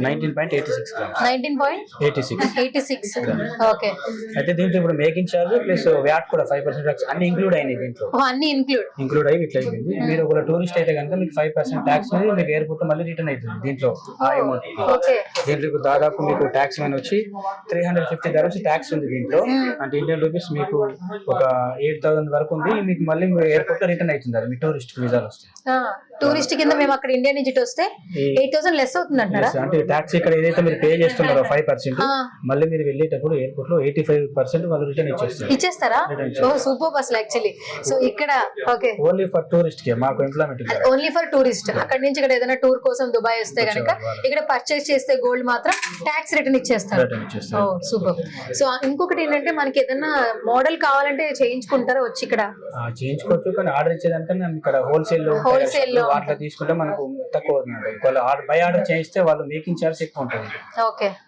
19.86 grams. 19.86. Okay. అయితే దీంట్లో ఇప్పుడు మేకింగ్ చార్జ్ ప్లస్ వ్యాట్ కూడా 5% ట్యాక్స్ అన్ని ఇంక్లూడ్ అయినాయి దీంట్లో. అన్ని ఇంక్లూడ్ అయ్యి ఇట్లా అయిపోయింది. మీరు ఒక టూరిస్ట్ అయితే కనుక మీకు 5% ట్యాక్స్ అనేది మీకు ఎయిర్పోర్ట్ లో మళ్ళీ రిటర్న్ అవుతుంది దీంట్లో ఆ అమౌంట్. ఓకే. దీంట్లో ఇప్పుడు దాదాపు మీకు ట్యాక్స్ అని వచ్చి 350 dirhams ట్యాక్స్ ఉంది దీంట్లో. అంటే ఇండియన్ రూపీస్ మీకు ఒక 8,000 వరకు ఉంది. మీకు మళ్ళీ ఎయిర్పోర్ట్ లో రిటర్న్ అవుతుంది అది మీ టూరిస్ట్ వీసాలు వస్తాయి. టూరిస్ట్ కింద మేము అక్కడ ఇండియా నుంచి వస్తే 8,000 లెస్ అవుతుంది అంటారా? అంటే ట్యాక్స్ ఇక్కడ ఏదైతే మీరు పే చేస్తున్నారో 5%, మళ్ళీ మీరు వెళ్ళేటప్పుడు ఎయిర్పోర్ట్ లో 85% వాళ్ళు రిటర్న్ ఇచ్చేస్తారా? ఓ సూపర్ అసలు యాక్చువల్లీ. సో ఇక్కడ ఓకే ఓన్లీ ఫర్ టూరిస్ట్ కి మాకు ఎంప్లాయ్మెంట్ ఓన్లీ ఫర్ టూరిస్ట్. అక్కడ నుంచి ఇక్కడ ఏదైనా టూర్ కోసం దుబాయ్ వస్తే కనుక ఇక్కడ పర్చేస్ చేస్తే గోల్డ్ మాత్రం ట్యాక్స్ రిటర్న్ ఇచ్చేస్తారు. ఓ సూపర్. సో ఇంకొకటి ఏంటంటే మనకి ఏదైనా మోడల్ కావాలంటే చేయించుకుంటారా వచ్చి ఇక్కడ? చేయించుకోవచ్చు, కానీ ఆర్డర్ ఇచ్చేదానికన్నా ఇక్కడ హోల్సేల్ లో వాటిలో తీసుకుంటే మనకు తక్కువ అవుతుంది. బై ఆర్డర్ చేయిస్తే వాళ్ళు మేకింగ్ చార్జ్ ఎక్కువ ఉంటుంది. ఓకే.